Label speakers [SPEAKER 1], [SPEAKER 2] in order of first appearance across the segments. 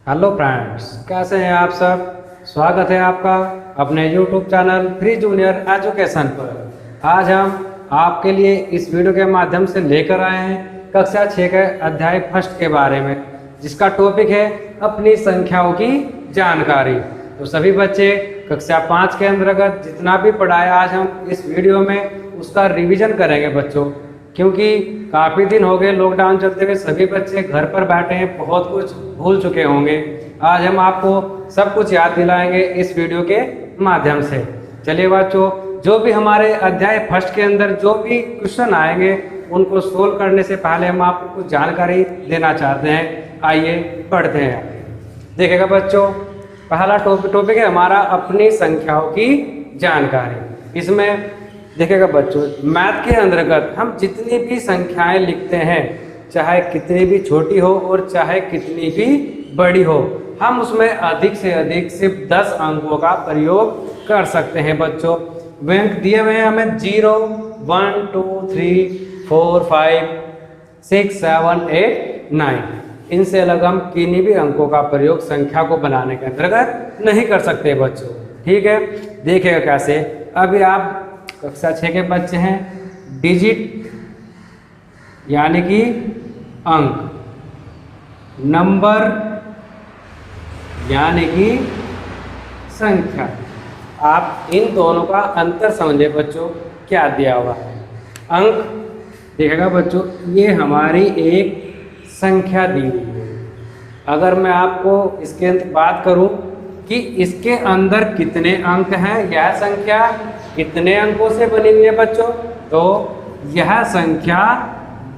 [SPEAKER 1] Hello friends, कैसे हैं आप सब। स्वागत है आपका अपने YouTube channel free junior education पर। आज हम आपके लिए इस वीडियो के माध्यम से लेकर आए हैं कक्षा 6 के अध्याय फर्स्ट के बारे में, जिसका टॉपिक है अपनी संख्याओं की जानकारी। तो सभी बच्चे कक्षा 5 के अंतर्गत जितना भी पढ़ाया आज हम इस वीडियो में उसका रिवीजन करेंगे बच्चों, क्योंकि काफ़ी दिन हो गए लॉकडाउन चलते हुए, सभी बच्चे घर पर बैठे हैं, बहुत कुछ भूल चुके होंगे। आज हम आपको सब कुछ याद दिलाएंगे इस वीडियो के माध्यम से। चलिए बच्चों, जो भी हमारे अध्याय फर्स्ट के अंदर जो भी क्वेश्चन आएंगे उनको सोल्व करने से पहले हम आपको कुछ जानकारी देना चाहते हैं। आइए पढ़ते हैं। देखिएगा बच्चों, पहला टॉपिक है हमारा अपनी संख्याओं की जानकारी। इसमें देखिएगा बच्चों, मैथ के अंतर्गत हम जितनी भी संख्याएं लिखते हैं, चाहे कितनी भी छोटी हो और चाहे कितनी भी बड़ी हो, हम उसमें अधिक से अधिक सिर्फ 10 अंकों का प्रयोग कर सकते हैं बच्चों। अंक दिए हुए हैं हमें 0, 1, 2, 3, 4, 5, 6, 7, 8, 9। इनसे अलग हम किन्हीं भी अंकों का प्रयोग संख्या को बनाने के अंतर्गत नहीं कर सकते बच्चों। ठीक है, देखिएगा कैसे। अभी आप कक्षा 6 के बच्चे हैं। डिजिट यानी कि अंक, नंबर यानी कि संख्या। आप इन दोनों का अंतर समझे बच्चों, क्या दिया हुआ है। अंक देखिएगा बच्चों, ये हमारी एक संख्या दी हुई है। अगर मैं आपको इसके अंदर बात करूं कि इसके अंदर कितने अंक हैं, यह संख्या कितने अंकों से बनी हुई है बच्चों, तो यह संख्या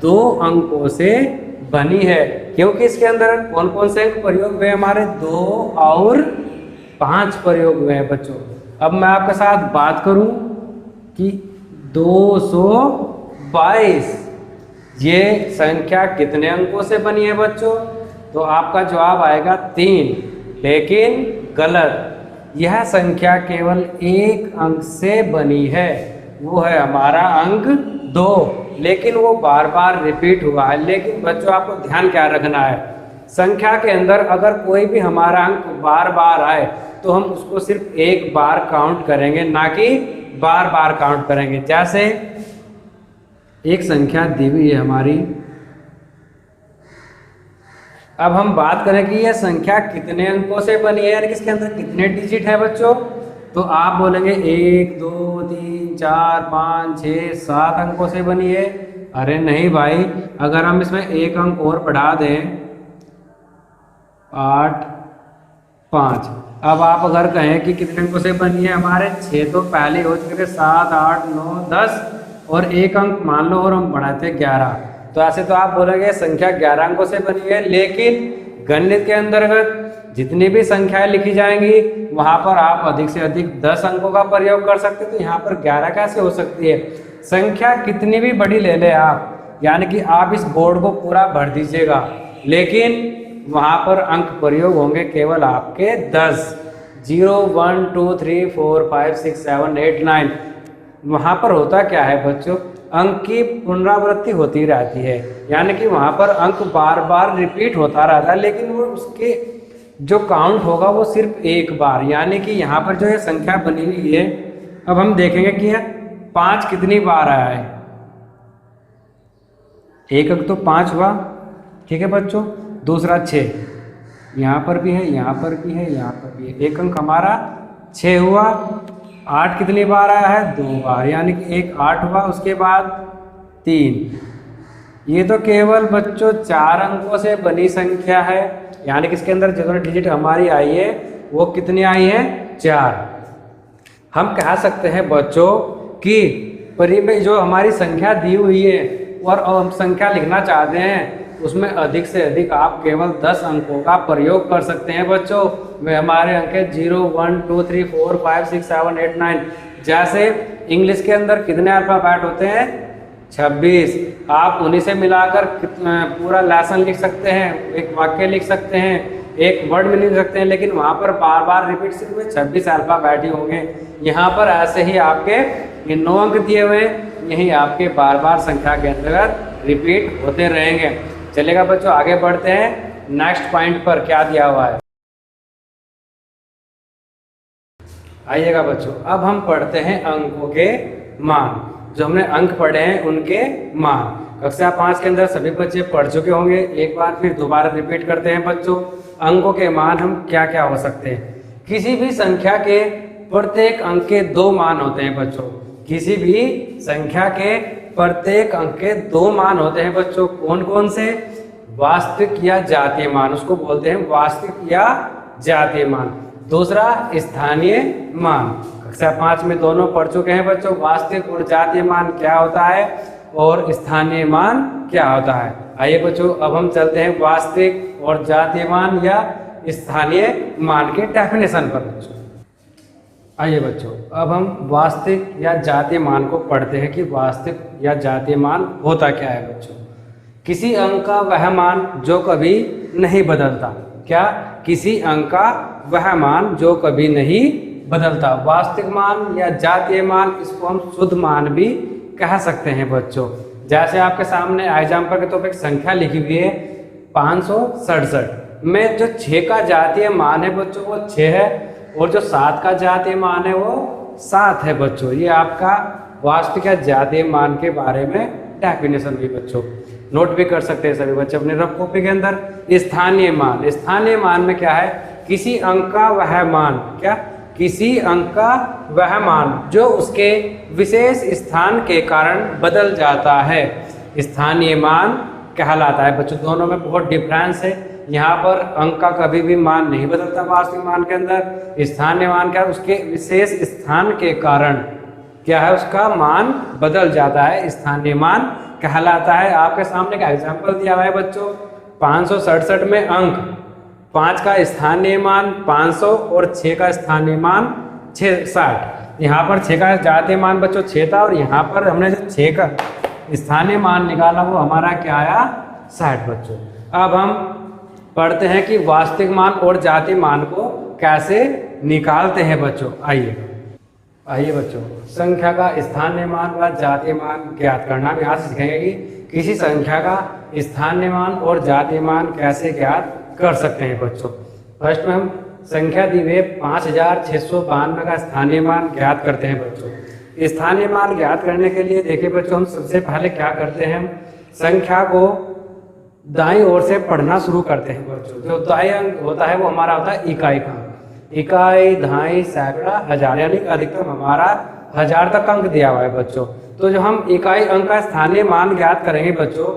[SPEAKER 1] 2 अंकों से बनी है। क्योंकि इसके अंदर कौन कौन से अंक प्रयोग हुए, हमारे 2 और 5 प्रयोग हुए हैं बच्चों। अब मैं आपके साथ बात करूं कि 222 ये संख्या कितने अंकों से बनी है बच्चों, तो आपका जवाब आएगा 3। लेकिन गलत, यह संख्या केवल एक अंक से बनी है, वो है हमारा अंक 2। लेकिन वो बार बार रिपीट हुआ है। लेकिन बच्चों आपको ध्यान क्या रखना है, संख्या के अंदर अगर कोई भी हमारा अंक बार बार आए तो हम उसको सिर्फ एक बार काउंट करेंगे, ना कि बार बार काउंट करेंगे। जैसे एक संख्या दी हुई है हमारी, अब हम बात करें कि यह संख्या कितने अंकों से बनी है, यानी कि इसके अंदर कितने डिजिट है बच्चों, तो आप बोलेंगे 1, 2, 3, 4, 5, 6, 7 अंकों से बनी है। अरे नहीं भाई, अगर हम इसमें एक अंक और बढ़ा दें 8, 5, अब आप अगर कहें कि कितने अंकों से बनी है, हमारे 6 तो पहले हो चुके थे, 7, 8, 9, 10 और एक अंक मान लो और हम बढ़ाते 11, तो ऐसे तो आप बोलोगे संख्या 11 अंकों से बनी है। लेकिन गणित के अंतर्गत जितनी भी संख्याएं लिखी जाएंगी वहां पर आप अधिक से अधिक 10 अंकों का प्रयोग कर सकते हैं। तो यहाँ पर 11 कैसे हो सकती है। संख्या कितनी भी बड़ी ले ले आप, यानी कि आप इस बोर्ड को पूरा भर दीजिएगा, लेकिन वहां पर अंक प्रयोग होंगे केवल आपके 10। 0, 1, 2, 3, 4, 5, 6, 7, 8, 9। वहां पर होता क्या है बच्चों, अंक की पुनरावृत्ति होती रहती है, यानी कि वहां पर अंक बार बार रिपीट होता रहता है, लेकिन वो उसके जो काउंट होगा वो सिर्फ एक बार। यानी कि यहाँ पर जो ये संख्या बनी हुई है, अब हम देखेंगे कि 5 कितनी बार आया है। एक अंक तो 5 हुआ, ठीक है बच्चों। दूसरा 6, यहाँ पर भी है, यहाँ पर भी है, यहाँ पर भी है, एक अंक हमारा 6 हुआ। 8 कितनी बार आया है, 2 बार, यानी कि एक 8 हुआ, उसके बाद 3। ये तो केवल बच्चों 4 अंकों से बनी संख्या है, यानी कि इसके अंदर जितने डिजिट हमारी आई है वो कितनी आई है, 4। हम कह सकते हैं बच्चों कि परिमेय जो हमारी संख्या दी हुई है और हम संख्या लिखना चाहते हैं उसमें अधिक से अधिक आप केवल 10 अंकों का प्रयोग कर सकते हैं बच्चों। वे हमारे अंक 0, 1, 2, 3, 4, 5, 6, 7, 8, 9। जैसे इंग्लिश के अंदर कितने अल्फाबेट होते हैं, 26। आप उन्हीं से मिलाकर पूरा लेसन लिख सकते हैं, एक वाक्य लिख सकते हैं, एक वर्ड में लिख सकते हैं, लेकिन वहाँ पर बार बार रिपीट सिर्फ 26 अल्फाबेट ही होंगे। यहाँ पर ऐसे ही आपके ये 9 अंक दिए हुए हैं, यही आपके बार बार संख्या के अंतर्गत रिपीट होते रहेंगे। चलेगा बच्चों, आगे बढ़ते हैं नेक्स्ट पॉइंट पर क्या दिया हुआ है। आइएगा बच्चों, अब हम पढ़ते हैं अंकों के मान। जो हमने अंक पढ़े हैं उनके मान कक्षा 5 के अंदर सभी बच्चे पढ़ चुके होंगे। एक बार फिर दोबारा रिपीट करते हैं बच्चों, अंकों के मान हम क्या क्या हो सकते हैं। किसी भी संख्या के प्रत्येक अंक के 2 मान होते हैं बच्चों। किसी भी संख्या के प्रत्येक अंक के 2 मान होते हैं बच्चों। कौन कौन से? वास्तविक या जातीय मान, उसको बोलते हैं वास्तविक या जातीय मान। दूसरा स्थानीय मान, कक्षा 5 में दोनों पढ़ चुके हैं बच्चों। वास्तविक और जातीय मान क्या होता है और स्थानीय मान क्या होता है। आइए बच्चों, अब हम चलते हैं वास्तविक और जातीय मान या स्थानीय मान के डेफिनेशन पर बच्चों। आइए बच्चों, अब हम वास्तविक या जातीय मान को पढ़ते हैं कि वास्तविक या जातीय मान होता क्या है बच्चों। किसी अंक का वह मान जो कभी नहीं बदलता। क्या? किसी अंक का वह मान जो कभी नहीं बदलता। वास्तविक मान या जातीय मान, इसको हम शुद्ध मान भी कह सकते हैं बच्चों। जैसे आपके सामने एग्जाम्पल के तौर पर एक संख्या लिखी हुई है 567 में जो 6 का जातीय मान है बच्चों वो 6 है, और जो 7 का जातीय मान है वो 7 है बच्चों। ये आपका वास्तविक या जातीय मान के बारे में डेफिनेशन भी बच्चों नोट भी कर सकते हैं सभी बच्चे अपने रफ कॉपी के अंदर। स्थानीय मान, स्थानीय मान में क्या है? किसी अंक का वह मान, क्या? किसी अंक का वह मान जो उसके विशेष स्थान के कारण बदल जाता है, स्थानीय मान कहलाता है बच्चों। दोनों में बहुत डिफरेंस है। यहाँ पर अंक का कभी भी मान नहीं बदलता वास्तविक मान के अंदर। स्थानीय मान क्या है? उसके विशेष स्थान के कारण क्या है, उसका मान बदल जाता है, स्थानीय मान कहलाता है। आपके सामने का एग्जाम्पल दिया हुआ है बच्चों 567 में अंक 5 का स्थानीय मान 500 और 6 का स्थानीय मान 60। यहाँ पर 6 का जातीय मान बच्चों 6 था, और यहाँ पर हमने जो 6 का स्थानीय मान निकाला वो हमारा क्या आया? 60 बच्चों। अब हम पढ़ते हैं कि वास्तविक मान और जातीय मान को कैसे निकालते हैं बच्चों। आइए बच्चों, संख्या का स्थानीय मान व जातीय मान ज्ञात करना भी यहाँ से सीखेंगे कि किसी संख्या का स्थानीय मान और जातीय मान कैसे ज्ञात कर सकते हैं बच्चों। फर्स्ट में हम संख्या दी हुई 5692 का स्थानीय मान ज्ञात करते हैं बच्चों। स्थानीय मान ज्ञात करने के लिए देखिए बच्चों, हम सबसे पहले क्या करते हैं, संख्या को दाईं ओर से पढ़ना शुरू करते हैं बच्चों। जो दाईं अंक होता है वो हमारा होता है इकाई का। इकाई, दहाई, सैकड़ा, हजार, यानी अधिकतम हमारा 1000 तक अंक दिया हुआ है बच्चों। तो जो हम इकाई अंक का स्थानीय मान ज्ञात करेंगे बच्चों,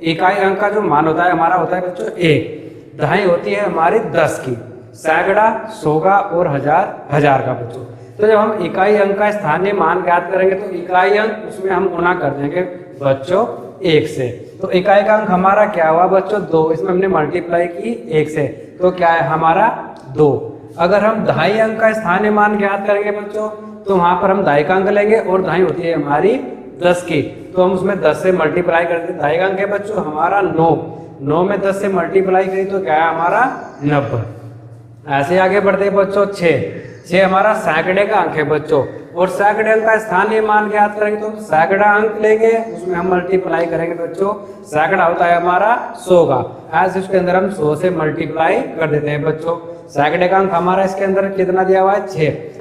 [SPEAKER 1] इकाई अंक का जो मान होता है हमारा होता है बच्चों 1, दहाई होती है हमारी 10 की, सैकड़ा 100 का, और हजार 1000 का बच्चों। तो जब हम इकाई अंक का स्थानीय मान ज्ञात करेंगे तो इकाई अंक उसमें हम गुणा कर देंगे बच्चों 1 से। तो इकाई का अंक हमारा क्या हुआ बच्चों? 2। इसमें हमने मल्टीप्लाई की 1 से, तो क्या है हमारा 2। अगर हम दहाई अंक का स्थानीय मान ज्ञात करेंगे बच्चों तो वहां पर हम दहाई का अंक लेंगे, और दहाई होती है हमारी 10 की, तो हम उसमें 10 से मल्टीप्लाई करते हैं। दहाई का अंक है बच्चों हमारा 9 में 10 से मल्टीप्लाई करी तो क्या है हमारा 90। ऐसे आगे बढ़ते हैं बच्चों 6 हमारा सैकड़े का अंक है बच्चों, और सैकड़े अंक का स्थानीय मान ज्ञात करेंगे तो सैकड़ा अंक लेंगे, उसमें हम मल्टीप्लाई करेंगे बच्चों। सैकड़ा होता है हमारा 100 का, ऐसे उसके अंदर हम 100 से मल्टीप्लाई कर देते हैं बच्चों। सैकड़े का अंक हमारा इसके अंदर कितना दिया हुआ है?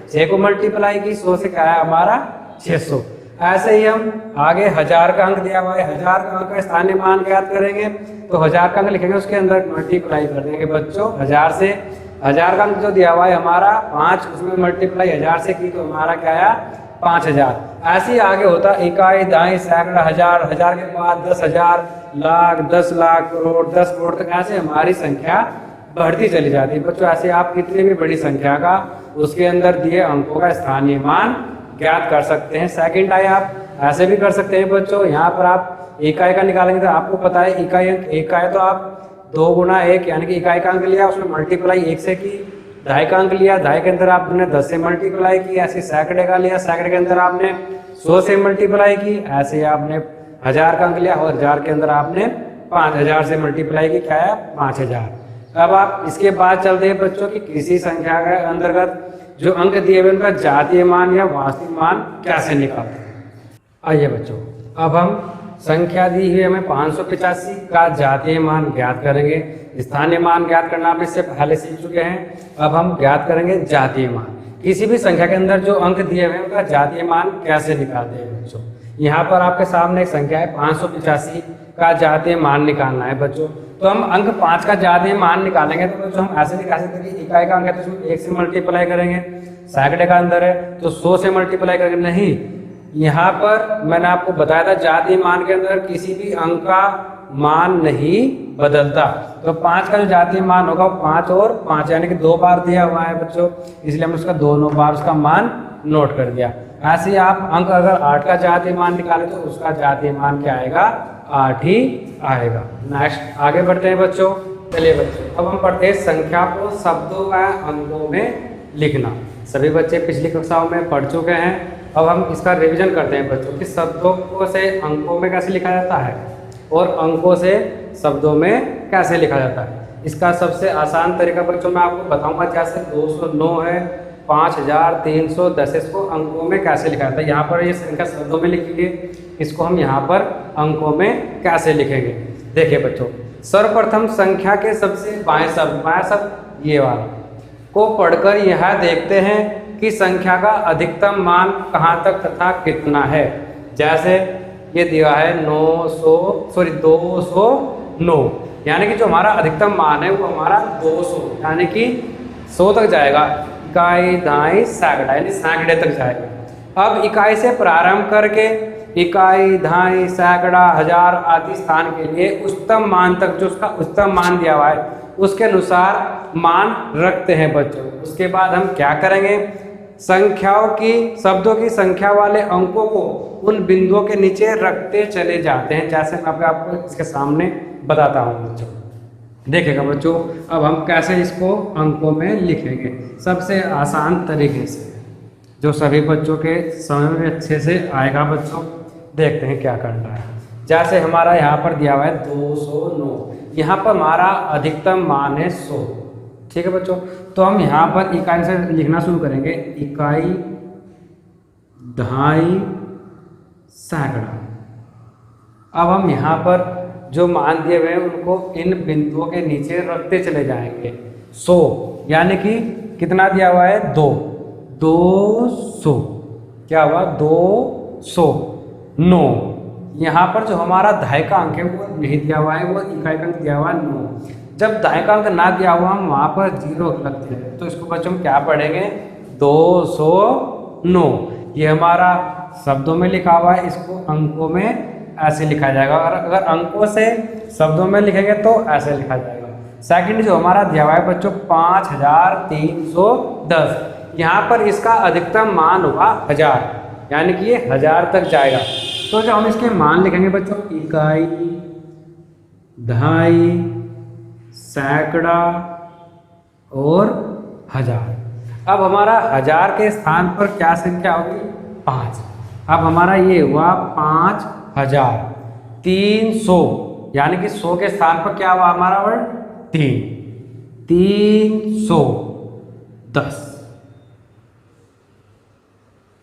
[SPEAKER 1] 6 को मल्टीप्लाई की 100 से क्या है हमारा 600। ऐसे ही हम आगे 1000 का अंक दिया हुआ है, 1000 का अंक का स्थानीय मान ज्ञात करेंगे तो 1000 का अंक लिखेंगे, उसके अंदर मल्टीप्लाई कर देंगे बच्चों 1000 से। 1000 का अंक जो दिया हुआ है हमारा 5, उसमें मल्टीप्लाई 1000 से की तो हमारा क्या आया 5000। ऐसे ही आगे होता इकाई, दहाई, सैकड़ा, हजार, हजार के बाद 10,000, लाख, 10 लाख, करोड़, 10 करोड़ तक ऐसे हमारी संख्या बढ़ती चली जाती है बच्चों। ऐसे आप कितनी भी बड़ी संख्या का उसके अंदर दिए अंकों का स्थानीय मान ज्ञात कर सकते हैं। सेकंड टाइप आप ऐसे भी कर सकते हैं बच्चों, यहाँ पर आप इकाई का निकालेंगे तो आपको पता है इकाई अंक 1 का है तो आप 2 गुना 1 यानी कि इकाई का अंक लिया, उसमें मल्टीप्लाई 1 से की। दहाई का अंक लिया, दहाई के अंदर आपने 10 से मल्टीप्लाई की। ऐसे सैकड़े का लिया, सैकड़े के अंदर आपने 100 से मल्टीप्लाई की। ऐसे आपने 1000 का अंक लिया और 1000 के अंदर आपने 5000 से मल्टीप्लाई की, क्या है 5000। अब आप इसके बाद चलते हैं बच्चों की किसी संख्या के अंतर्गत जो अंक दिए हुए उनका जातीय मान या वास्तविक मान कैसे निकालते हैं। आइए बच्चों, अब हम संख्या दी हुई हमें 585 का जातीय मान ज्ञात करेंगे। स्थानीय मान ज्ञात करना आप इससे पहले सीख चुके हैं। अब हम ज्ञात करेंगे जातीय मान। किसी भी संख्या के अंदर जो अंक दिए हुए हैं उनका जातीय मान कैसे निकालते हैं बच्चों। यहाँ पर आपके सामने एक संख्या है 585 का जातीय मान निकालना है बच्चों। तो हम अंक 5 का जातीय मान निकालेंगे तो बच्चों हम ऐसे निकाल सकते हैं कि इकाई का अंक है तो उसमें 1 से मल्टीप्लाई करेंगे, सैकड़े का अंदर है तो 100 से मल्टीप्लाई करेंगे। नहीं, यहाँ पर मैंने आपको बताया था जातीय मान के अंदर किसी भी अंक का मान नहीं बदलता। तो 5 का जो जातीय मान होगा 5 और 5 यानी कि 2 बार दिया हुआ है बच्चों, इसलिए हमने उसका दोनों बार उसका मान नोट कर दिया। ऐसे ही आप अंक अगर 8 का जातीय मान निकालें तो उसका जातीय मान क्या आएगा, 8 ही आएगा। नेक्स्ट आगे बढ़ते हैं बच्चों। चलिए बच्चों अब हम पढ़ते हैं संख्या को शब्दों व अंकों में लिखना। सभी बच्चे पिछली कक्षाओं में पढ़ चुके हैं। अब हम इसका रिवीजन करते हैं बच्चों कि शब्दों को से अंकों में कैसे लिखा जाता है और अंकों से शब्दों में कैसे लिखा जाता है। इसका सबसे आसान तरीका बच्चों मैं आपको बताऊंगा। जैसे 209 है, 5310, इसको अंकों में कैसे लिखा जाता है। यहाँ पर ये संख्या शब्दों में लिखेंगे, इसको हम यहाँ पर अंकों में कैसे लिखेंगे। देखिए बच्चों, सर्वप्रथम संख्या के सबसे बाएं शब्द ये वाला को पढ़कर यह देखते हैं कि संख्या का अधिकतम मान कहाँ तक तथा कितना है। जैसे ये दिया है 209, यानी कि जो हमारा अधिकतम मान है वो हमारा 200 यानी कि 100 तक जाएगा। इकाई, दहाई, सैकड़ा यानी सैकड़े तक जाएगा। अब इकाई से प्रारंभ करके इकाई, दहाई, सैकड़ा, हजार आदि स्थान के लिए उच्चतम मान तक जो उसका उच्चतम मान दिया हुआ है उसके अनुसार मान रखते हैं बच्चों। उसके बाद हम क्या करेंगे, संख्याओं की शब्दों की संख्या वाले अंकों को उन बिंदुओं के नीचे रखते चले जाते हैं। जैसे मैं आपको इसके सामने बताता हूँ बच्चों, देखिएगा बच्चों। अब हम कैसे इसको अंकों में लिखेंगे सबसे आसान तरीके से, जो सभी बच्चों के समझ में अच्छे से आएगा बच्चों। देखते हैं क्या करना है। जैसे हमारा यहाँ पर दिया हुआ है 209, यहाँ पर हमारा अधिकतम मान है 100, ठीक है बच्चों। तो हम यहाँ पर इकाई से लिखना शुरू करेंगे, इकाई, दहाई, सैकड़ा। अब हम यहाँ पर जो मान दिए हुए हैं उनको इन बिंदुओं के नीचे रखते चले जाएंगे। 100 यानी कि कितना दिया हुआ है, 200, क्या हुआ 209। यहाँ पर जो हमारा दहाई का अंक है वो नहीं दिया हुआ है, वो इकाई का अंक दिया हुआ है 9। जब दहाई का अंक ना दिया हुआ हम वहाँ पर 0 रखते हैं तो इसको बच्चों हम क्या पढ़ेंगे, 209। ये हमारा शब्दों में लिखा हुआ है, इसको अंकों में ऐसे लिखा जाएगा। और अगर अंकों से शब्दों में लिखेंगे तो ऐसे लिखा जाएगा। सेकंड जो हमारा दिया हुआ है बच्चों 5310, यहाँ पर इसका अधिकतम मान हुआ 1000 यानी कि ये 1000 तक जाएगा। तो जब हम इसके मान लिखेंगे बच्चों, इकाई, दहाई, सैकड़ा और 1000। अब हमारा 1000 के स्थान पर क्या संख्या होगी, 5। अब हमारा ये हुआ 5300 यानी कि 100 के स्थान पर क्या हुआ हमारा वर्ड, 310,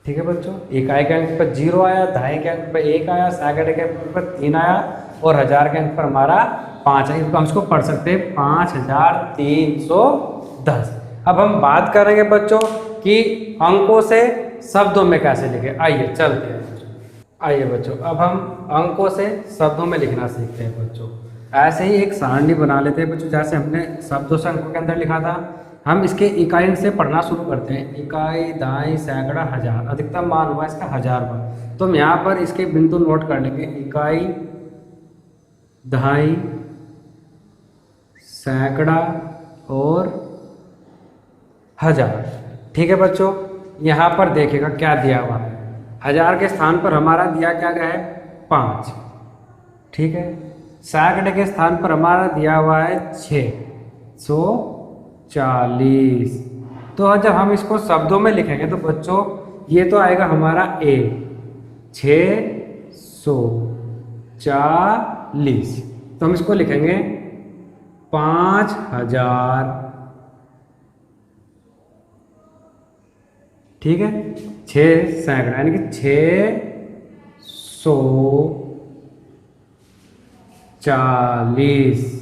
[SPEAKER 1] ठीक है बच्चों। इकाई के अंक पर 0 आया, दहाई के अंक पर 1 आया, सैकड़े के अंक पर 3 आया और 1000 के अंक पर हमारा 5 है। इसको हम इसको पढ़ सकते हैं 5310। अब हम बात करेंगे बच्चों कि अंकों से शब्दों में कैसे लिखें। आइए चलते हैं बच्चों। आइए बच्चों अब हम अंकों से शब्दों में लिखना सीखते हैं बच्चों। ऐसे ही एक सारणी बना लेते हैं बच्चों, जैसे हमने शब्दों से अंकों के अंदर लिखा था। हम इसके इकाई से पढ़ना शुरू करते हैं। इकाई, दहाई, सैकड़ा, 1000। अधिकतम मान हुआ इसका 1000 बार। तो हम यहाँ पर इसके बिंदु नोट कर लेंगे, इकाई, दहाई, सैकड़ा और 1000, ठीक है बच्चों। यहाँ पर देखिएगा क्या दिया हुआ है, 1000 के स्थान पर हमारा दिया क्या गया है, 5, ठीक है। सैकड़े के स्थान पर हमारा दिया हुआ है 640। तो जब हम इसको शब्दों में लिखेंगे तो बच्चों ये तो आएगा हमारा 640। तो हम इसको लिखेंगे 5000, ठीक है। 6 सैकड़ा यानी कि 600 40।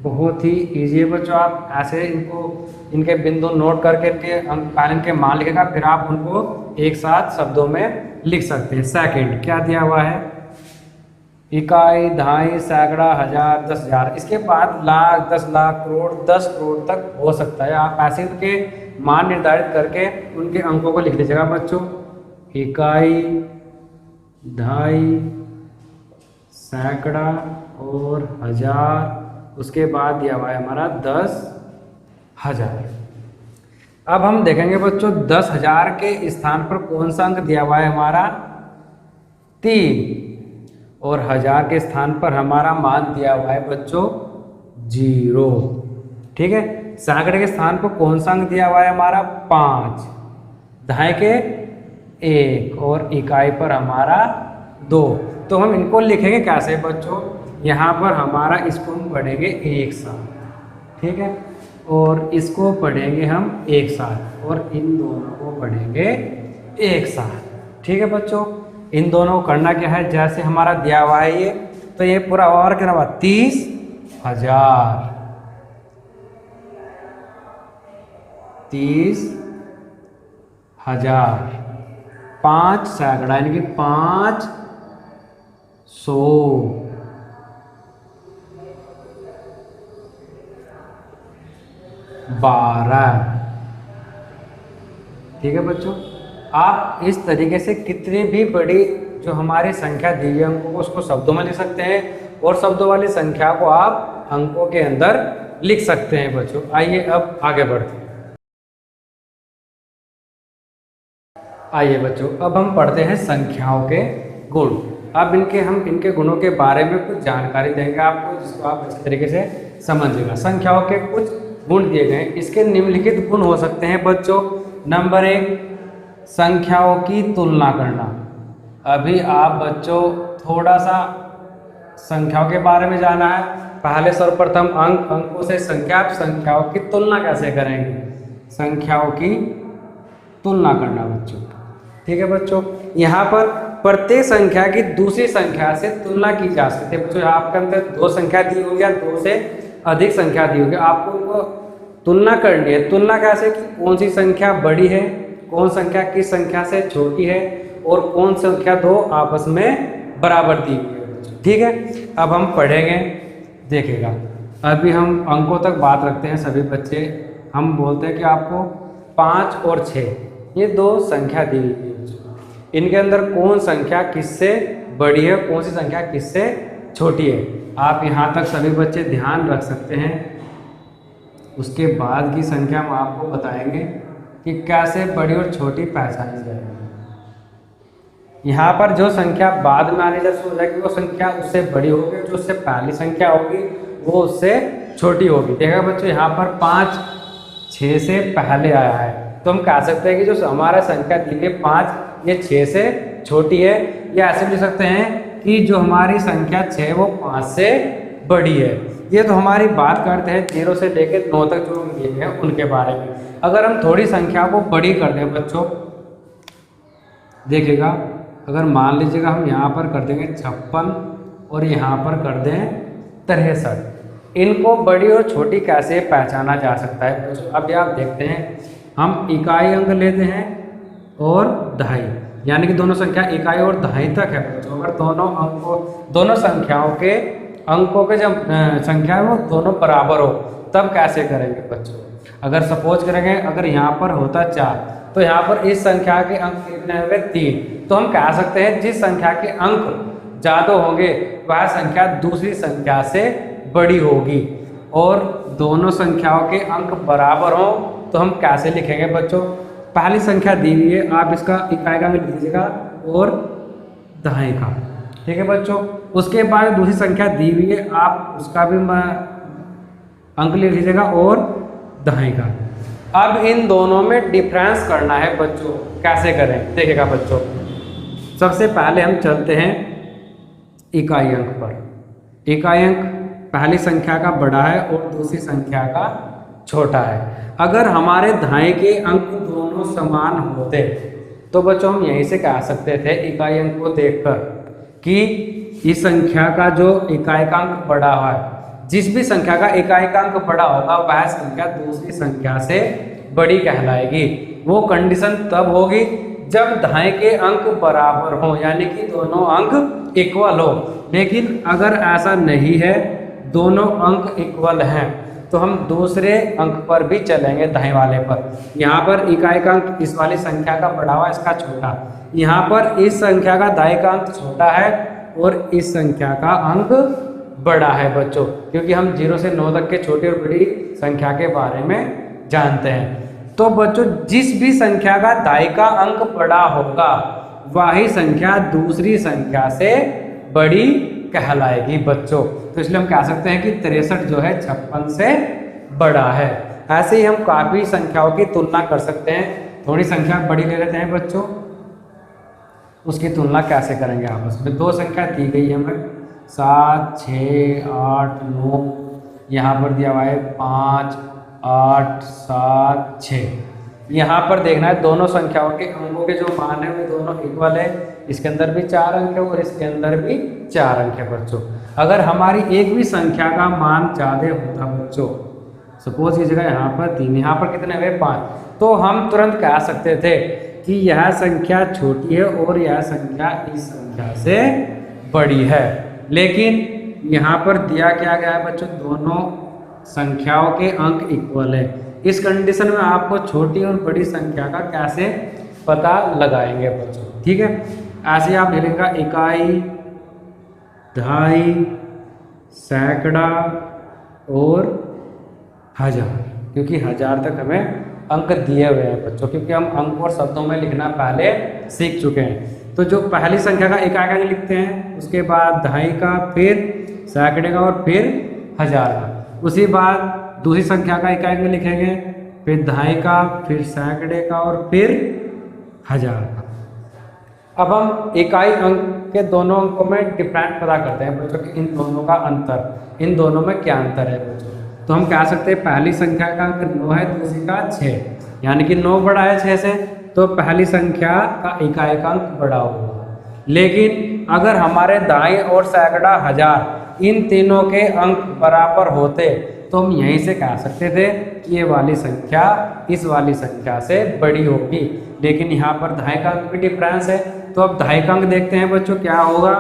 [SPEAKER 1] बहुत ही इजी है बच्चों, आप ऐसे इनको इनके बिंदु नोट करके इनके पहले इनके मान लिखेगा, फिर आप उनको एक साथ शब्दों में लिख सकते हैं। सेकंड क्या दिया हुआ है, इकाई, दहाई, सैकड़ा, हजार, 10,000। इसके बाद लाख, 10 लाख, करोड़, 10 करोड़ तक हो सकता है। आप ऐसे इनके मान निर्धारित करके उनके अंकों को लिख लीजिएगा बच्चों। इकाई, दहाई, सैकड़ा और हजार, उसके बाद दिया हुआ है हमारा 10,000। अब हम देखेंगे बच्चों 10,000 के स्थान पर कौन सा अंक दिया हुआ है हमारा 3, और 1000 के स्थान पर हमारा मान दिया हुआ है बच्चों 0। ठीक है, सैकड़े के स्थान पर कौन सा अंक दिया हुआ है हमारा 5, दहाई के 1 और इकाई पर हमारा 2। तो हम इनको लिखेंगे कैसे बच्चों, यहाँ पर हमारा इसको हम पढ़ेंगे एक साथ, ठीक है, और इसको पढ़ेंगे हम एक साथ, और इन दोनों को पढ़ेंगे एक साथ। ठीक है बच्चों, इन दोनों को करना क्या है, जैसे हमारा दिया हुआ है ये, तो ये पूरा और क्या हुआ 30,000, 30,000, 5 सैकड़ा यानी कि 500, 12। ठीक है बच्चों, आप इस तरीके से कितनी भी बड़ी जो हमारी संख्या दी हुई अंकों को उसको शब्दों में लिख सकते हैं, और शब्दों वाली संख्या को आप अंकों के अंदर लिख सकते हैं बच्चों। आइए अब आगे बढ़ते हैं। आइए बच्चों, अब हम पढ़ते हैं संख्याओं के गुण। अब हम इनके गुणों के बारे में कुछ जानकारी देंगे आपको, जिसको आप अच्छे तरीके से समझिएगा। संख्याओं के कुछ गुण दिए गए, इसके निम्नलिखित गुण हो सकते हैं बच्चों। नंबर 1, संख्याओं की तुलना करना। अभी आप बच्चों थोड़ा सा संख्याओं के बारे में जाना है। पहले सर्वप्रथम अंकों से संख्याओं की तुलना कैसे करेंगे, संख्याओं की तुलना करना बच्चों। ठीक है बच्चों, यहाँ पर प्रत्येक संख्या की दूसरी संख्या से तुलना की जा सकती है बच्चों। आपके अंदर 2 संख्या दी होगी या 2 से अधिक संख्या दी होगी, आपको उनको तुलना करनी है। तुलना कैसे कि कौन सी संख्या बड़ी है, कौन संख्या किस संख्या से छोटी है, और कौन संख्या 2 आपस में बराबर दी हुई है। ठीक है, अब हम पढ़ेंगे, देखिएगा। अभी हम अंकों तक बात रखते हैं सभी बच्चे। हम बोलते हैं कि आपको 5 और 6 ये 2 संख्या दी हुई है। इनके अंदर कौन संख्या किससे बड़ी है, कौन सी संख्या किससे छोटी है, आप यहाँ तक सभी बच्चे ध्यान रख सकते हैं। उसके बाद की संख्या हम आपको बताएंगे कि कैसे बड़ी और छोटी पहचानी जाएगी। यहाँ पर जो संख्या बाद में आने जैसे हो जाएगी वो संख्या उससे बड़ी होगी, जो उससे पहली संख्या होगी वो उससे छोटी होगी। देखा बच्चों, यहाँ पर 5 6 से पहले आया है, तो हम कह सकते हैं कि जो हमारा संख्या दी है 5 ये 6 से छोटी है, या ऐसे भी लिख सकते हैं कि जो हमारी संख्या 6 वो 5 से बड़ी है। ये तो हमारी बात करते हैं 0 से लेकर 9 तक जो दिए हैं उनके बारे में। अगर हम थोड़ी संख्या को बड़ी कर दें बच्चों, देखिएगा, अगर मान लीजिएगा हम यहाँ पर कर देंगे 56 और यहाँ पर कर दें 63, इनको बड़ी और छोटी कैसे पहचाना जा सकता है बच्चों। अब आप देखते हैं, हम इकाई अंक लेते हैं और दहाई, यानी कि दोनों संख्या इकाई और दहाई तक है बच्चों। अगर दोनों संख्याओं के अंकों के जब संख्या है वो दोनों बराबर हो तब कैसे करेंगे बच्चों। अगर सपोज करेंगे, अगर यहाँ पर होता 4 तो यहाँ पर इस संख्या के अंक कितने होंगे 3, तो हम कह सकते हैं जिस संख्या के अंक ज़्यादा होंगे वह संख्या दूसरी संख्या से बड़ी होगी, और दोनों संख्याओं के अंक बराबर हों तो हम कैसे लिखेंगे बच्चों। पहली संख्या दी हुई है, आप इसका इकाई का लिख दीजिएगा और दहाई का। ठीक है बच्चों, उसके बाद दूसरी संख्या दी हुई है, आप उसका भी अंक लिख लीजिएगा और दहाई का। अब इन दोनों में डिफरेंस करना है बच्चों, कैसे करें देखिएगा बच्चों। सबसे पहले हम चलते हैं इकाई अंक पर। इकाई अंक पहली संख्या का बड़ा है और दूसरी संख्या का छोटा है। अगर हमारे दहाई के अंक दोनों समान होते तो बच्चों हम यहीं से कह सकते थे इकाई अंक को देखकर कि इस संख्या का जो इकाएकांक बड़ा है, जिस भी संख्या का इकाएकांक बड़ा होगा वह संख्या दूसरी संख्या से बड़ी कहलाएगी। वो कंडीशन तब होगी जब दाएं के अंक बराबर हो, यानी कि दोनों अंक इक्वल हो। लेकिन अगर ऐसा नहीं है, दोनों अंक इक्वल हैं, तो हम दूसरे अंक पर भी चलेंगे, दाएं वाले पर। यहाँ पर इकाएकांक इस वाली संख्या का बड़ा हुआ, इसका छोटा। यहाँ पर इस संख्या का दाएं का अंक छोटा है और इस संख्या का अंक बड़ा है बच्चों, क्योंकि हम 0 से 9 तक के छोटी और बड़ी संख्या के बारे में जानते हैं। तो बच्चों जिस भी संख्या का दाएं का अंक बड़ा होगा वही संख्या दूसरी संख्या से बड़ी कहलाएगी बच्चों। तो इसलिए हम कह सकते हैं कि 63 जो है 56 से बड़ा है। ऐसे ही हम काफी संख्याओं की तुलना कर सकते हैं। थोड़ी संख्या बड़ी ले लेते हैं बच्चों, उसकी तुलना कैसे करेंगे आपस में। दो संख्या दी गई है हमें 7, 6, 8, 9, यहाँ पर दिया हुआ है 5, 8, 7, 6। यहाँ पर देखना है दोनों संख्याओं के अंकों के जो मान है वे दोनों इक्वल है। इसके अंदर भी 4 अंक है और इसके अंदर भी 4 अंक है बच्चों। अगर हमारी एक भी संख्या का मान ज़्यादा होता बच्चों, सपोज की जगह यहाँ पर 3, यहाँ पर कितने हुए 5, तो हम तुरंत कह सकते थे कि यह संख्या छोटी है और यह संख्या इस संख्या से बड़ी है। लेकिन यहाँ पर दिया क्या गया है बच्चों, दोनों संख्याओं के अंक इक्वल है। इस कंडीशन में आपको छोटी और बड़ी संख्या का कैसे पता लगाएंगे बच्चों, ठीक है। ऐसे आप लिखेंगे इकाई, दहाई, सैकड़ा और हजार, क्योंकि 1000 तक हमें अंक दिए हुए हैं बच्चों, क्योंकि हम अंक और शब्दों में लिखना पहले सीख चुके हैं। तो जो पहली संख्या का इकाई लिखते हैं, उसके बाद दहाई का, फिर सैकड़े का और फिर 1000 का। उसी बाद दूसरी संख्या का इकाई में लिखेंगे, फिर दहाई का, फिर सैकड़े का और फिर 1000 का। अब हम इकाई अंक के दोनों अंकों में डिफरेंट पता करते हैं बच्चों कि इन दोनों का अंतर, इन दोनों में क्या अंतर है बच्चों। तो हम कह सकते हैं पहली संख्या का अंक 9 है, दूसरी का 6, यानी कि 9 बड़ा है 6 से, तो पहली संख्या का इकाई का अंक बड़ा होगा। लेकिन अगर हमारे दाएं और सैकड़ा, 1000 इन तीनों के अंक बराबर होते तो हम यहीं से कह सकते थे कि ये वाली संख्या इस वाली संख्या से बड़ी होगी। लेकिन यहाँ पर दहाई का अंक भी डिफरेंस है, तो अब दहाई का अंक देखते हैं बच्चों क्या होगा।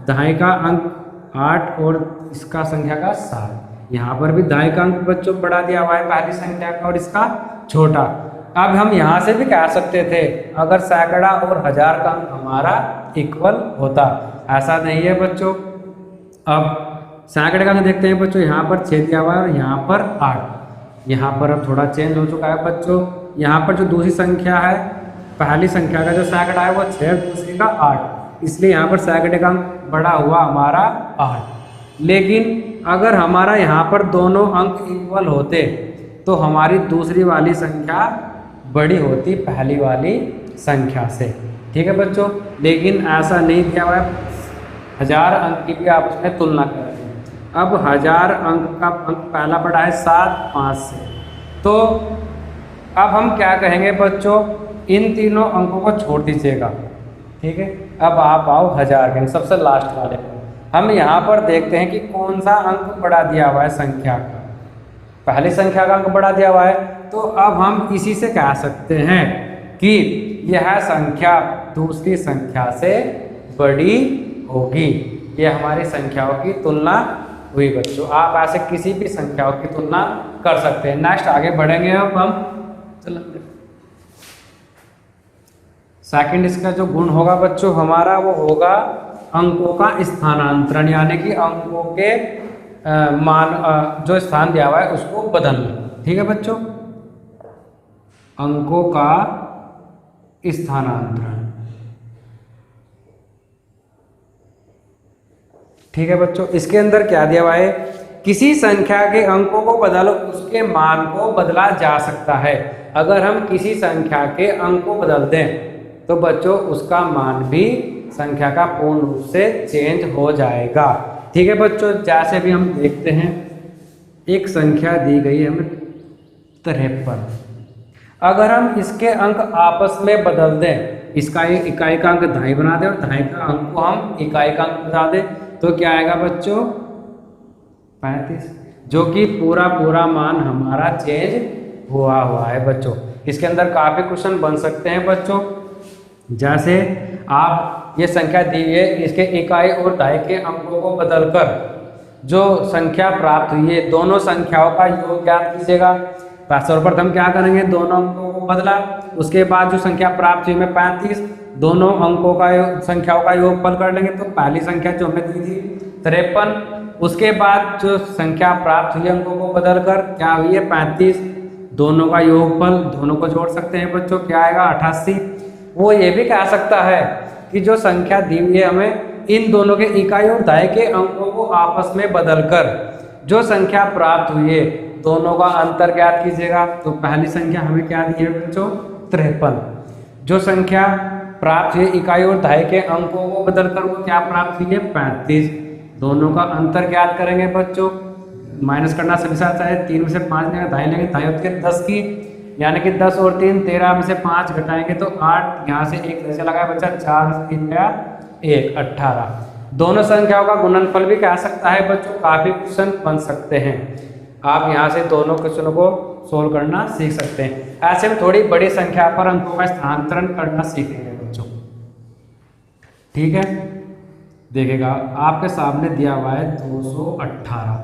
[SPEAKER 1] दहाई का अंक 8 और इसका संख्या का 7। यहाँ पर भी दहाई का अंक बच्चों बड़ा दिया हुआ है पहली संख्या का और इसका छोटा। अब हम यहाँ से भी कह सकते थे अगर सैकड़ा और 1000 का अंक हमारा इक्वल होता, ऐसा नहीं है बच्चों। अब सैकड़े का अंक देखते हैं बच्चों, यहाँ पर 6 दिया हुआ है और यहाँ पर 8। यहाँ पर अब थोड़ा चेंज हो चुका है बच्चों। यहाँ पर जो दूसरी संख्या है, पहली संख्या का जो सैकड़ा है वो 6, दूसरी का 8, इसलिए यहाँ पर सैकड़े का अंक बड़ा हुआ हमारा 8। लेकिन अगर हमारा यहाँ पर दोनों अंक इक्वल होते तो हमारी दूसरी वाली संख्या बड़ी होती पहली वाली संख्या से, ठीक है बच्चों। लेकिन ऐसा नहीं दिया हुआ है, 1000 अंक की भी आपस में तुलना करें। अब 1000 अंक का अंक पहला बड़ा है 7, 5 से, तो अब हम क्या कहेंगे बच्चों, इन तीनों अंकों को छोड़ दीजिएगा, ठीक है। अब आप आओ 1000 के सबसे लास्ट वाले पर। हम यहाँ पर देखते हैं कि कौन सा अंक बड़ा दिया हुआ है संख्या का, पहली संख्या का अंक बड़ा दिया हुआ है। तो अब हम इसी से कह सकते हैं कि यह संख्या दूसरी संख्या से बड़ी होगी। यह हमारी संख्याओं की तुलना हुई बच्चों। आप ऐसे किसी भी संख्याओं की तुलना कर सकते हैं। नेक्स्ट आगे बढ़ेंगे अब हम, चलो सेकंड इसका जो गुण होगा बच्चों हमारा वो होगा अंकों का स्थानांतरण, यानी कि अंकों के मान जो स्थान दिया हुआ है उसको बदलना, ठीक है बच्चों। अंकों का स्थानांतरण, ठीक है बच्चों। इसके अंदर क्या दिया हुआ है, किसी संख्या के अंकों को बदलो उसके मान को बदला जा सकता है। अगर हम किसी संख्या के अंक को बदल दें तो बच्चों उसका मान भी संख्या का पूर्ण रूप से चेंज हो जाएगा, ठीक है बच्चों। जैसे भी हम देखते हैं एक संख्या दी गई है हमें 53, अगर हम इसके अंक आपस में बदल दें इसका इकाई का अंक दहाई बना दे और दहाई का अंक को हम इकाई का अंक बना दे तो क्या आएगा बच्चों 35, जो कि पूरा मान हमारा चेंज हुआ है बच्चों। इसके अंदर काफ़ी क्वेश्चन बन सकते हैं बच्चों, जैसे आप ये संख्या दी है, इसके इकाई और दहाई के अंकों को बदलकर जो संख्या प्राप्त हुई है दोनों संख्याओं का योग ज्ञात कीजिएगा। सर्वप्रथम क्या करेंगे, दोनों अंकों को बदला, उसके बाद जो संख्या प्राप्त हुई में 35, दोनों अंकों का संख्याओं का योगफल कर लेंगे तो पहली संख्या जो हमें दी थी 53, उसके बाद जो संख्या प्राप्त हुई अंकों को बदलकर क्या हुई है 35, दोनों का योगफल दोनों को जोड़ सकते हैं बच्चों, क्या आएगा 88। वो ये भी कह सकता है कि जो संख्या दी हुई है हमें इन दोनों के इकाई और दहाई के अंकों को आपस में बदलकर जो संख्या प्राप्त हुई है दोनों का अंतर ज्ञात कीजिएगा। तो पहली संख्या हमें क्या दी है बच्चों 53, जो संख्या प्राप्त हुई इकाई और दहाई के अंकों को बदलकर वो क्या प्राप्त हुई है 35, दोनों का अंतर ज्ञात करेंगे बच्चों। माइनस करना सभी साथ है, 3 में से 5 लेंगे, दहाई लेंगे, दहाई होती है 10 की, यानी कि 10 और 3 13 में से 5 घटाएंगे तो 8, यहाँ से 1 कैसे लगा बच्चा 4 3 गया 1 18। दोनों संख्याओं का गुणनफल भी कह सकता है बच्चों, काफी क्वेश्चन बन सकते हैं। आप यहाँ से दोनों क्वेश्चनों को सोल्व करना सीख सकते हैं। ऐसे में थोड़ी बड़ी संख्या पर अंकों का स्थानांतरण करना सीखेंगे बच्चों, ठीक है। देखिएगा आपके सामने दिया हुआ है 218,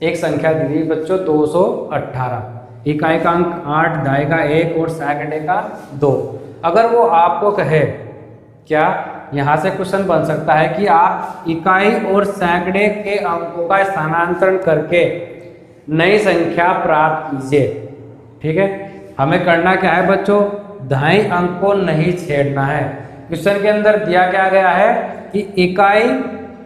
[SPEAKER 1] एक संख्या दी हुई बच्चों 218, इकाई का अंक 8, दहाई का 1 और सैकड़े का 2। अगर वो आपको कहे, क्या यहाँ से क्वेश्चन बन सकता है कि आप इकाई और सैकड़े के अंकों का स्थानांतरण करके नई संख्या प्राप्त कीजिए, ठीक है। हमें करना क्या है बच्चों, दहाई अंक को नहीं छेड़ना है। क्वेश्चन के अंदर दिया क्या गया है कि इकाई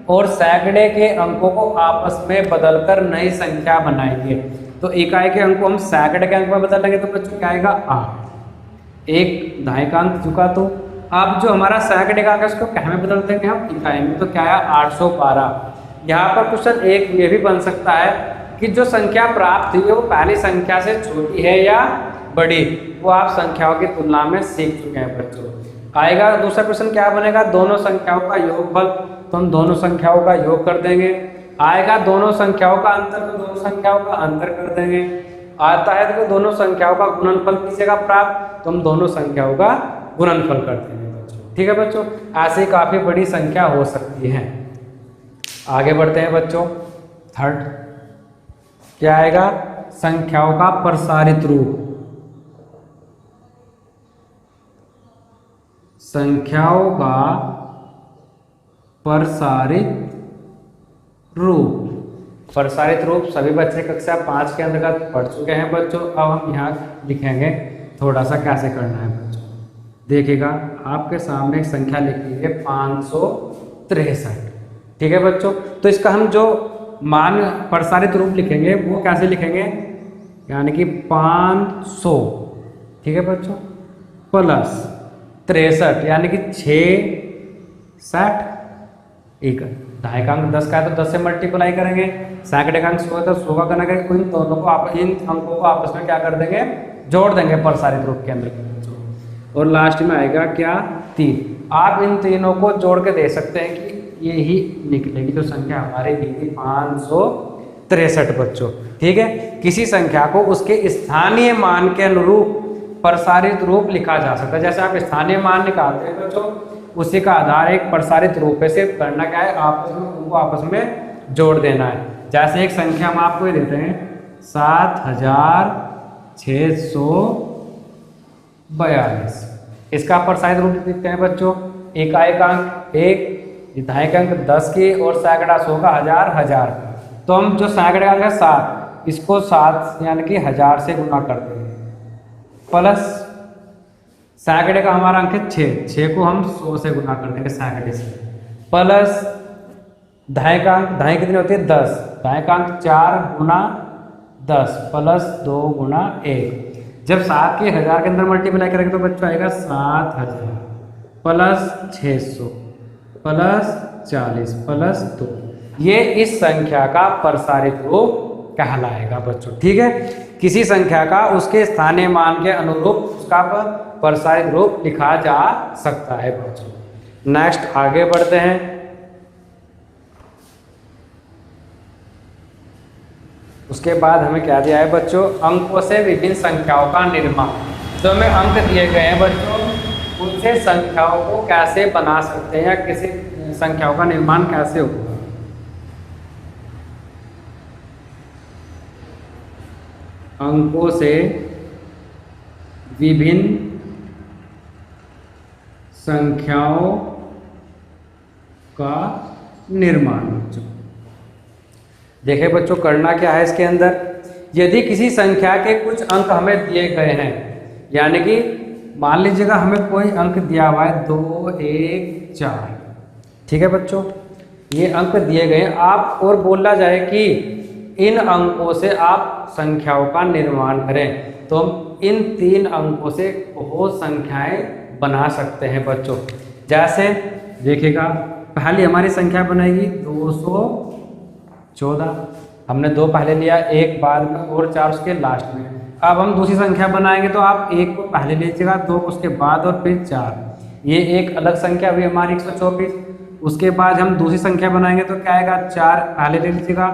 [SPEAKER 1] और सैकड़े के अंकों को आपस में बदलकर नई संख्या बनाएंगे। तो इकाई के अंक को हम सैकड़े के अंक में बदल लेंगे तो बच्चों क्या आएगा 8, एक दहाई का अंक चुका। तो अब जो हमारा सैकड़े का अंक है उसको क्या में बदल देंगे हम इकाई में, तो क्या है 812। यहाँ पर क्वेश्चन एक ये भी बन सकता है कि जो संख्या प्राप्त हुई है वो पहली संख्या से छोटी है या बड़ी, वो आप संख्याओं की तुलना में सीख चुके हैं बच्चों। आएगा दूसरा क्वेश्चन क्या बनेगा, दोनों संख्याओं का योगफल, तो हम दोनों संख्याओं का योग कर देंगे। आएगा दोनों संख्याओं का अंतर, तो दोनों संख्याओं का अंतर कर देंगे। आता है तो दोनों संख्याओं का गुणनफल कीजिएगा प्राप्त, तो हम दोनों संख्याओं का गुणनफल कर देंगे बच्चों, ठीक है बच्चों। ऐसे काफी बड़ी संख्या हो सकती है। आगे बढ़ते हैं बच्चों, थर्ड क्या आएगा, संख्याओं का प्रसारित रूप। संख्याओं का प्रसारित रूप। प्रसारित रूप सभी बच्चे कक्षा 5 के अंतर्गत पढ़ चुके हैं बच्चों। अब हम यहाँ लिखेंगे थोड़ा सा कैसे करना है बच्चों। देखिएगा आपके सामने एक संख्या लिखी है 563, ठीक है बच्चों। तो इसका हम जो मान प्रसारित रूप लिखेंगे वो कैसे लिखेंगे, यानी कि 500, ठीक है बच्चों, प्लस 63 यानी कि 660, एक दहाई का अंक 10 का है तो 10 से मल्टीप्लाई करेंगे, सैकड़े का अंक 100 है तो 100 का करना करेंगे। इन दोनों को इन अंकों को आपस में क्या कर देंगे, जोड़ देंगे प्रसारित रूप के अंदर, और लास्ट में आएगा क्या 3। आप इन तीनों को जोड़ के दे सकते हैं कि ये ही निकलेगी जो संख्या हमारी दी थी 563 बच्चों, ठीक है। किसी संख्या को उसके स्थानीय मान के अनुरूप प्रसारित रूप लिखा जा सकता है। जैसे आप स्थानीय मान निकालते हैं बच्चों, उसी का आधार एक प्रसारित रूप से करना क्या है, आपस में उनको आपस में जोड़ देना है। जैसे एक संख्या हम आपको ये देते हैं 7642, इसका प्रसारित रूप लिखते हैं बच्चों, इकाई का अंक 1, दहाई का अंक 10 की और सैकड़ा 100 का, हजार का। तो हम जो सैकड़े का अंक है 7, इसको 7 यानी कि 1000 से गुना कर देंगे, प्लस सैकड़े का हमारा अंक है 6 को हम 100 से गुना कर देंगे सैकड़े से, प्लस दहाई का अंक, दहाई कितनी होती है 10, दहाई का अंक 4 गुना 10 प्लस 2 गुना 1। जब 7 के 1000 के अंदर मल्टीप्लाई करेंगे तो बच्चों आएगा 7000 प्लस 600 प्लस 40 प्लस 2। ये इस संख्या का प्रसारित रूप कहलाएगा बच्चों, ठीक है। किसी संख्या का उसके स्थानीय मान के अनुरूप उसका प्रसारित रूप लिखा जा सकता है बच्चों। नेक्स्ट आगे बढ़ते हैं। उसके बाद हमें क्या दिया है बच्चों, अंकों से विभिन्न संख्याओं का निर्माण। जो हमें अंक दिए गए हैं बच्चों, उनसे संख्याओं को कैसे बना सकते हैं या किसी संख्याओं का निर्माण कैसे होगा। अंकों से विभिन्न संख्याओं का निर्माण। बच्चों देखिए बच्चों, करना क्या है इसके अंदर, यदि किसी संख्या के कुछ अंक हमें दिए गए हैं, यानी कि मान लीजिएगा हमें कोई अंक दिया हुआ है 2, 1, 4, ठीक है बच्चों, ये अंक दिए गए हैं। आप और बोला जाए कि इन अंकों से आप संख्याओं का निर्माण करें, तो हम इन 3 अंकों से बहुत संख्याएं बना सकते हैं बच्चों। जैसे देखिएगा, पहली हमारी संख्या बनेगी 214, हमने 2 पहले लिया, 1 बाद में और 4 उसके लास्ट में। अब हम दूसरी संख्या बनाएंगे तो आप 1 को पहले लीजिएगा, 2 उसके बाद और फिर 4, ये एक अलग संख्या हुई हमारी 124। उसके बाद हम दूसरी संख्या बनाएंगे तो क्या आएगा, 4 पहले ले लीजिएगा,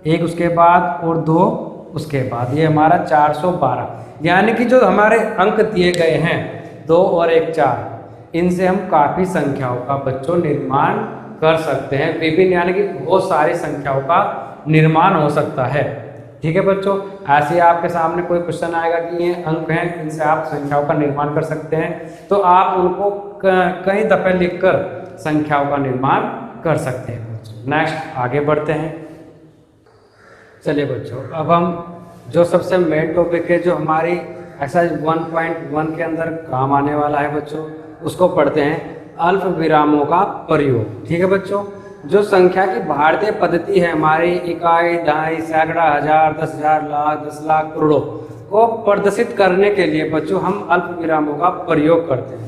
[SPEAKER 1] 1 उसके बाद और 2 उसके बाद, ये हमारा 412। यानी कि जो हमारे अंक दिए गए हैं 2 और 1, 4, इनसे हम काफ़ी संख्याओं का बच्चों निर्माण कर सकते हैं। विभिन्न यानी कि बहुत सारी संख्याओं का निर्माण हो सकता है। ठीक है बच्चों, ऐसे आपके सामने कोई क्वेश्चन आएगा कि ये अंक हैं, इनसे आप संख्याओं का निर्माण कर सकते हैं, तो आप उनको कई दफ़े लिखकर संख्याओं का निर्माण कर सकते हैं बच्चों। नेक्स्ट आगे बढ़ते हैं। चलिए बच्चों, अब हम जो सबसे मेन टॉपिक है, जो हमारी एक्सरसाइज 1.1 के अंदर काम आने वाला है बच्चों, उसको पढ़ते हैं, अल्प विरामों का प्रयोग। ठीक है बच्चों, जो संख्या की भारतीय पद्धति है हमारी, इकाई, दहाई, सैकड़ा, हजार, 10,000, लाख, 10 लाख, करोड़ों को प्रदर्शित करने के लिए बच्चों हम अल्प विरामों का प्रयोग करते हैं।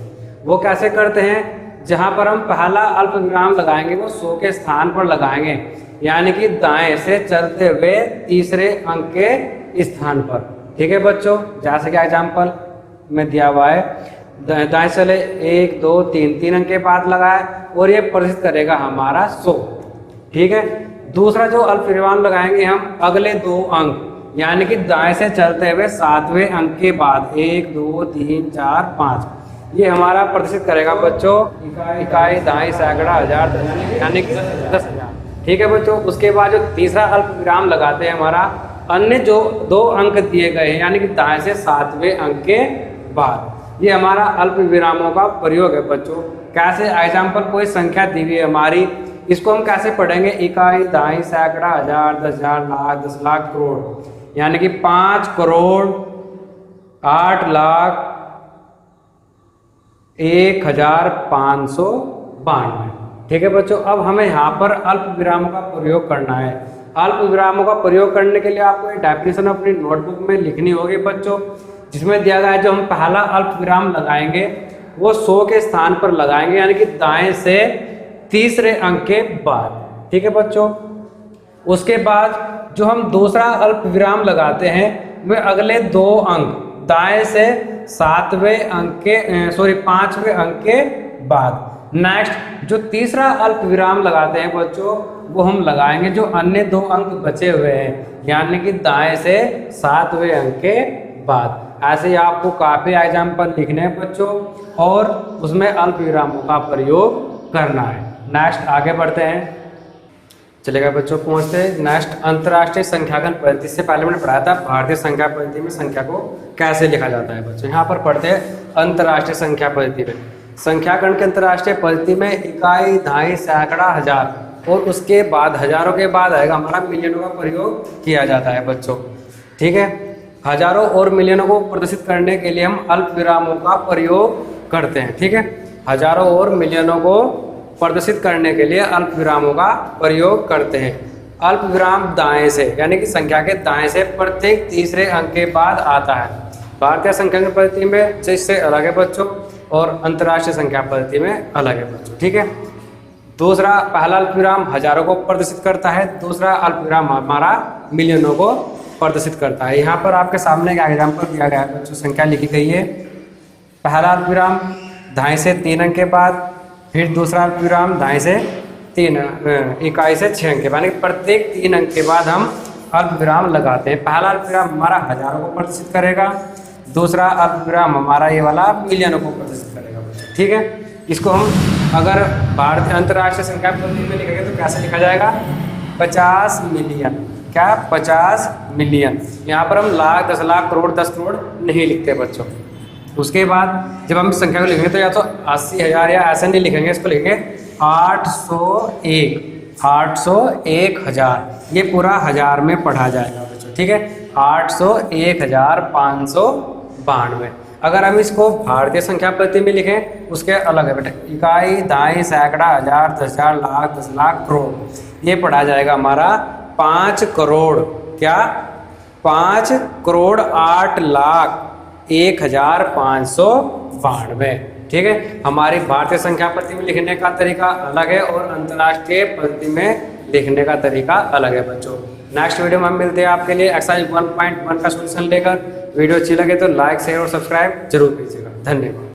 [SPEAKER 1] वो कैसे करते हैं, जहाँ पर हम पहला अल्प विराम लगाएंगे वो 100 के स्थान पर लगाएंगे, यानी कि दाएं से चलते हुए तीसरे अंक के स्थान पर। ठीक है बच्चों, जैसे कि एग्जाम्पल में दिया हुआ है, दाएं चले 1, 2, 3 अंक के बाद लगाए और ये प्रदर्शित करेगा हमारा 100। ठीक है, दूसरा जो अल्प विराम लगाएंगे हम अगले 2 अंक, यानी कि दाएं से चलते हुए 7वें अंक के बाद 1, 2, 3, 4, 5, ये हमारा प्रदर्शित करेगा बच्चों इकाई, दहाई, सैकड़ा, हजार, यानी कि 10,000। ठीक है बच्चों, उसके बाद जो तीसरा अल्प विराम लगाते हैं हमारा अन्य जो 2 अंक दिए गए हैं, यानी कि दाएं से 7वें अंक के बाद, ये हमारा अल्प विरामों का प्रयोग है बच्चों। कैसे, एग्जाम्पल कोई संख्या दी हुई है हमारी, इसको हम कैसे पढ़ेंगे, इकाई, दहाई, सैकड़ा, हजार, 10,000, लाख, 10 लाख, करोड़, यानी कि 5 करोड़ 8 लाख 1,592। ठीक है बच्चों, अब हमें यहाँ पर अल्प विरामों का प्रयोग करना है। अल्प विरामों का प्रयोग करने के लिए आपको एक डेफिनेशन अपनी नोटबुक में लिखनी होगी बच्चों, जिसमें दिया गया है जो हम पहला अल्प विराम लगाएंगे वो 100 के स्थान पर लगाएंगे, यानी कि दाएं से तीसरे अंक के बाद। ठीक है बच्चों, उसके बाद जो हम दूसरा अल्प विराम लगाते हैं वे अगले 2 अंक दाएं से 5वें अंक के बाद। नेक्स्ट जो तीसरा अल्प विराम लगाते हैं बच्चों, वो हम लगाएंगे जो अन्य 2 अंक बचे हुए हैं, यानी कि दाएं से 7वें अंक के बाद। ऐसे ही आपको काफ़ी एग्जाम्पल लिखने हैं बच्चों और उसमें अल्प विरामों का प्रयोग करना है। नेक्स्ट आगे बढ़ते हैं। चलेगा बच्चों, पहुँचते नेक्स्ट अंतर्राष्ट्रीय संख्यांकन पद्धति। से पहले मैंने पढ़ाया था भारतीय संख्या पद्धति में संख्या को कैसे लिखा जाता है बच्चों। यहाँ पर पढ़ते हैं अंतर्राष्ट्रीय संख्या पद्धति में। संख्याकरण के अंतर्राष्ट्रीय पद्धति में इकाई, दहाई, सैकड़ा, हजार और उसके बाद हजारों के बाद आएगा हमारा मिलियनों का प्रयोग किया जाता है बच्चों। ठीक है, हजारों और मिलियनों को प्रदर्शित करने के लिए हम अल्प विरामों का प्रयोग करते हैं। ठीक है, हजारों और मिलियनों को प्रदर्शित करने के लिए अल्प विरामों का प्रयोग करते हैं। अल्प विराम दाएं से, यानी कि संख्या के दाएं से प्रत्येक तीसरे अंक के बाद आता है। भारतीय संख्याकरण पद्धति में इससे अलग है बच्चों और अंतर्राष्ट्रीय संख्या पद्धति में अलग है बच्चों। ठीक है, दूसरा पहला अल्प विराम हजारों को प्रदर्शित करता है, दूसरा अल्प विराम हमारा मिलियनों को प्रदर्शित करता है। यहाँ पर आपके सामने एक एग्जाम्पल दिया गया है बच्चों, संख्या लिखी गई है पहला अल्पविराम दाएं से 3 अंक के बाद, फिर दूसरा अल्पविराम दाएं से 3 इकाई से 6 अंक के बाद, प्रत्येक 3 अंक के बाद हम अल्पविराम लगाते हैं। पहला अल्पविराम हमारा हजारों को प्रदर्शित करेगा, दूसरा अल्पविराम हमारा ये वाला मिलियनों को प्रदर्शित करेगा। ठीक है, इसको हम अगर भारतीय अंतर्राष्ट्रीय संख्या पद्धति में लिखेंगे तो कैसे लिखा जाएगा? 50 मिलियन। क्या? 50 मिलियन। यहाँ पर हम लाख, 10 लाख, करोड़, 10 करोड़ नहीं लिखते बच्चों। उसके बाद जब हम इस संख्या को लिखेंगे तो या तो 80,000 या ऐसे नहीं लिखेंगे, इसको लिखेंगे 801, 801,000। ये पूरा हजार में पढ़ा जाएगा बच्चों। ठीक है, 801,592। अगर हम इसको भारतीय संख्या पद्धति में लिखें उसके अलग है बेटा, इकाई, दाई, सैकड़ा, हजार, 10,000, लाख, 10 लाख, करोड़। ये पढ़ा जाएगा हमारा 5 करोड़। क्या? 5 करोड़ 8,01,592। ठीक है, हमारी भारतीय संख्या पद्धति में लिखने का तरीका अलग है और अंतर्राष्ट्रीय पद्धति में लिखने का तरीका अलग है बच्चों। नेक्स्ट वीडियो में हम मिलते हैं आपके लिए एक्सरसाइज 1.1 का सॉल्यूशन लेकर। वीडियो अच्छी लगे तो लाइक, शेयर और सब्सक्राइब जरूर कीजिएगा। धन्यवाद।